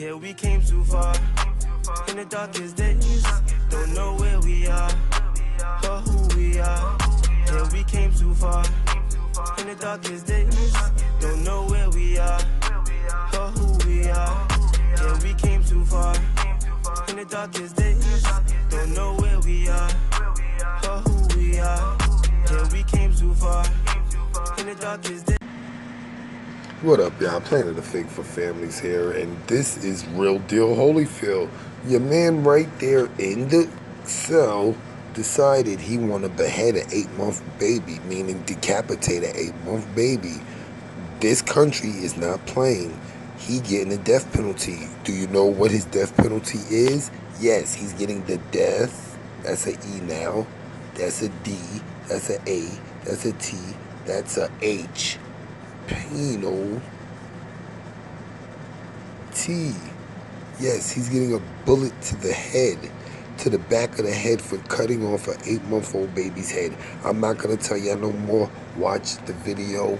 Yeah, we came too far. In the darkest days, don't know where we are or who we are. Yeah, we came too far. In the darkest days, don't know where we are or who we are. Yeah, we came too far. In the darkest days, don't know where we are or who we are. Yeah, we came too far. In the darkest days. What up, y'all? Planet of Fake for Families here, and this is Real Deal Holyfield. Your man right there in the cell decided he want to behead an 8-month baby, meaning decapitate an 8-month baby. This country is not playing. He getting a death penalty. Do you know what his death penalty is? Yes, he's getting the death. That's an E now. That's a D. That's an A. That's a T. That's a H. Penal T. Yes, he's getting a bullet to the head, to the back of the head for cutting off an 8-month-old baby's head. I'm not going to tell y'all no more. Watch the video.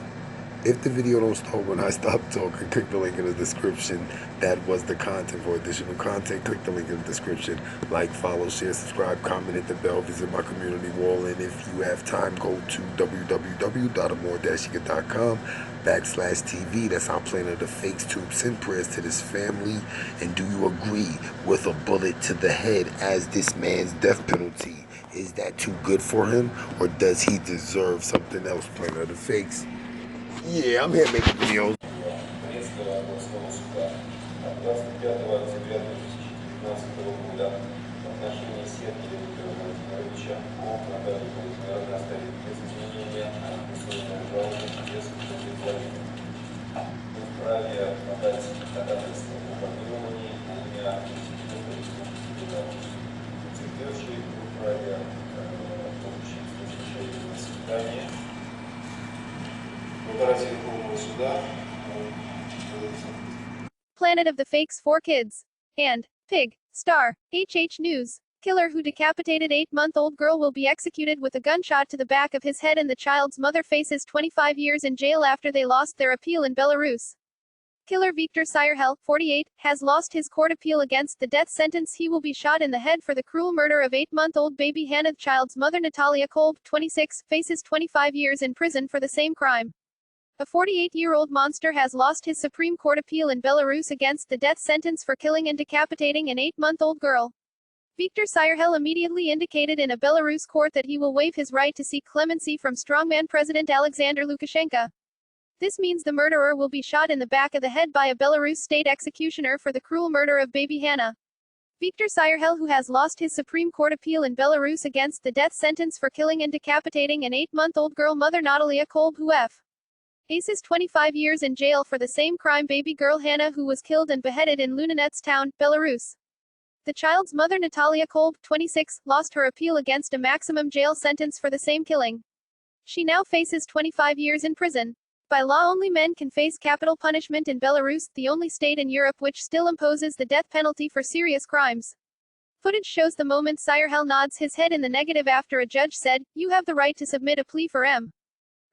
If the video don't start when I stop talking, click the link in the description. That was the content. For additional content, click the link in the description. Like, follow, share, subscribe, comment, hit the bell, visit my community wall, and if you have time, go to www.amor-yiga.com/TV. That's our Planet of the Fakes tube. Send prayers to this family. And do you agree with a bullet to the head as this man's death penalty? Is that too good for him, or does he deserve something else? Planet of the Fakes. Yeah, I'm here making videos. Planet of the Fakes 4 Kids. And Pig. Star. HH News. Killer who decapitated 8-month-old girl will be executed with a gunshot to the back of his head, and the child's mother faces 25 years in jail after they lost their appeal in Belarus. Killer Viktar Syarhel, 48, has lost his court appeal against the death sentence. He will be shot in the head for the cruel murder of 8-month-old baby HannaThe. Child's mother Nataliya Kolb, 26, faces 25 years in prison for the same crime. A 48-year-old monster has lost his Supreme Court appeal in Belarus against the death sentence for killing and decapitating an 8-month-old girl. Viktar Syarhel immediately indicated in a Belarus court that he will waive his right to seek clemency from strongman President Alexander Lukashenko. This means the murderer will be shot in the back of the head by a Belarus state executioner for the cruel murder of baby Hannah. Viktar Syarhel, who has lost his Supreme Court appeal in Belarus against the death sentence for killing and decapitating an 8-month-old girl mother Nataliya Kolb, who faces 25 years in jail for the same crime. Baby girl Hannah, who was killed and beheaded in Lunanets town, Belarus. The child's mother Nataliya Kolb, 26, lost her appeal against a maximum jail sentence for the same killing. She now faces 25 years in prison. By law, only men can face capital punishment in Belarus, the only state in Europe which still imposes the death penalty for serious crimes. Footage shows the moment Syarhel nods his head in the negative after a judge said, "You have the right to submit a plea for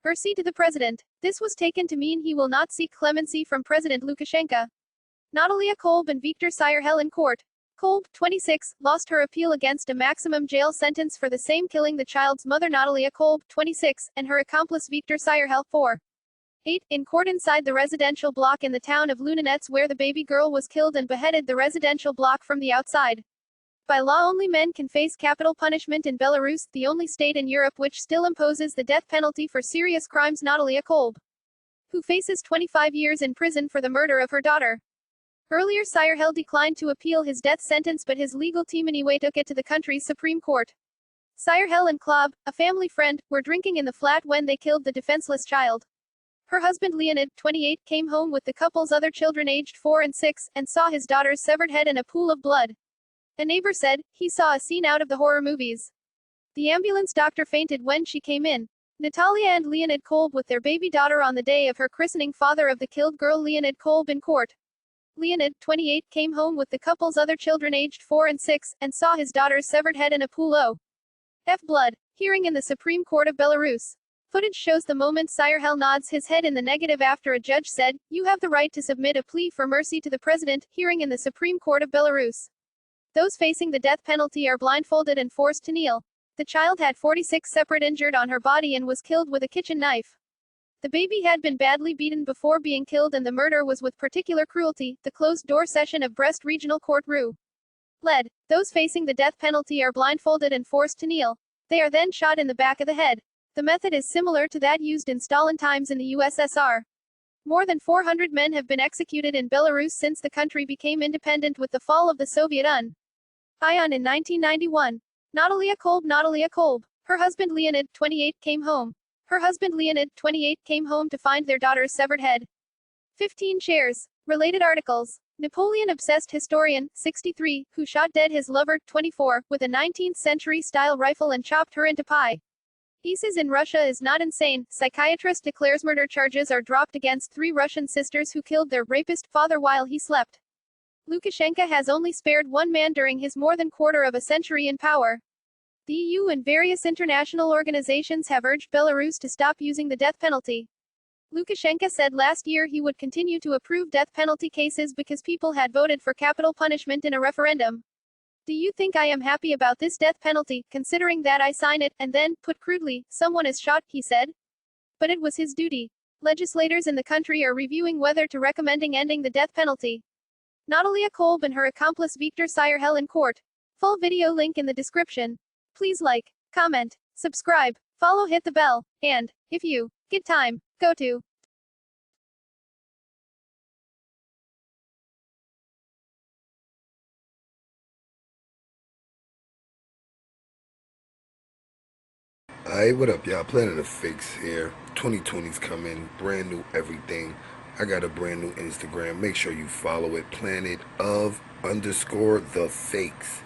mercy to the president." This was taken to mean he will not seek clemency from President Lukashenko. Nataliya Kolb and Viktar Syarhel in court. Kolb, 26, lost her appeal against a maximum jail sentence for the same killing. The child's mother Nataliya Kolb, 26, and her accomplice Viktar Syarhel, 48, in court inside the residential block in the town of Lunanets where the baby girl was killed and beheaded. The residential block from the outside. By law, only men can face capital punishment in Belarus, the only state in Europe which still imposes the death penalty for serious crimes. Nataliya Kolb, who faces 25 years in prison for the murder of her daughter. Earlier, Syarhel declined to appeal his death sentence, but his legal team anyway took it to the country's Supreme Court. Syarhel and Kolb, a family friend, were drinking in the flat when they killed the defenseless child. Her husband Leonid, 28, came home with the couple's other children aged 4 and 6, and saw his daughter's severed head in a pool of blood. A neighbor said, he saw a scene out of the horror movies. The ambulance doctor fainted when she came in. Nataliya and Leonid Kolb with their baby daughter on the day of her christening. Father of the killed girl Leonid Kolb in court. Leonid, 28, came home with the couple's other children aged 4 and 6, and saw his daughter's severed head in a pool of blood. Hearing in the Supreme Court of Belarus. Footage shows the moment Syarhel nods his head in the negative after a judge said, "You have the right to submit a plea for mercy to the president," hearing in the Supreme Court of Belarus. Those facing the death penalty are blindfolded and forced to kneel. The child had 46 separate injured on her body and was killed with a kitchen knife. The baby had been badly beaten before being killed, and the murder was with particular cruelty, the closed-door session of Brest Regional Court Rue. Led. Those facing the death penalty are blindfolded and forced to kneel. They are then shot in the back of the head. The method is similar to that used in Stalin times in the USSR. More than 400 men have been executed in Belarus since the country became independent with the fall of the Soviet Union in 1991. Nataliya Kolb. Her husband Leonid, 28, came home. Her husband Leonid, 28, came home to find their daughter's severed head. 15 shares. Related articles. Napoleon-obsessed historian, 63, who shot dead his lover, 24, with a 19th-century-style rifle and chopped her into pie. ISIS in Russia is not insane. Psychiatrist declares murder charges are dropped against 3 Russian sisters who killed their rapist father while he slept. Lukashenko has only spared 1 man during his more than quarter of a century in power. The EU and various international organizations have urged Belarus to stop using the death penalty. Lukashenko said last year he would continue to approve death penalty cases because people had voted for capital punishment in a referendum. "Do you think I am happy about this death penalty, considering that I sign it, and then, put crudely, someone is shot," he said. But it was his duty. Legislators in the country are reviewing whether to recommending ending the death penalty. Nataliya Kolb and her accomplice Viktar Syarhel in court. Full video link in the description. Please like, comment, subscribe, follow, hit the bell, and, if you get time, go to Hey, what up, y'all? Planet of Fakes here. 2020's coming, brand new everything. I got a brand new Instagram. Make sure you follow it, Planet_the Fakes.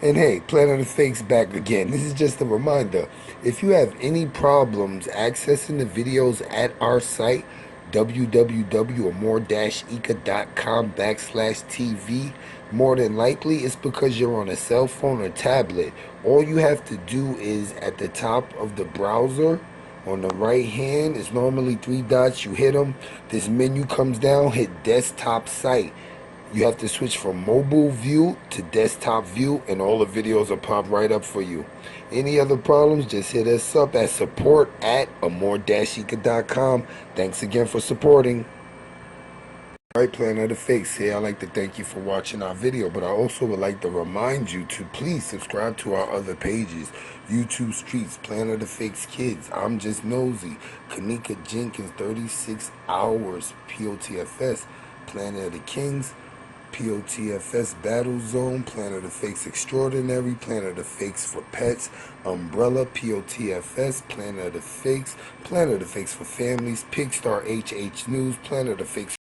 And hey, Planet of Fakes back again. This is just a reminder. If you have any problems accessing the videos at our site, www.amor-ica.com/TV, more than likely it's because you're on a cell phone or tablet. All you have to do is at the top of the browser on the right hand, it's normally 3 dots. You hit them, this menu comes down, hit desktop site. You have to switch from mobile view to desktop view, and all the videos will pop right up for you. Any other problems, just hit us up at support@amor-ica.com. Thanks again for supporting. Alright, Planet of Fakes here. I'd like to thank you for watching our video, but I also would like to remind you to please subscribe to our other pages. YouTube Streets, Planet of Fakes Kids, I'm Just Nosy, Kanika Jenkins, 36 Hours, POTFS, Planet of the Kings, POTFS Battle Zone, Planet of Fakes Extraordinary, Planet of Fakes for Pets, Umbrella, POTFS, Planet of Fakes for Families, Pigstar HH News, Planet of Fakes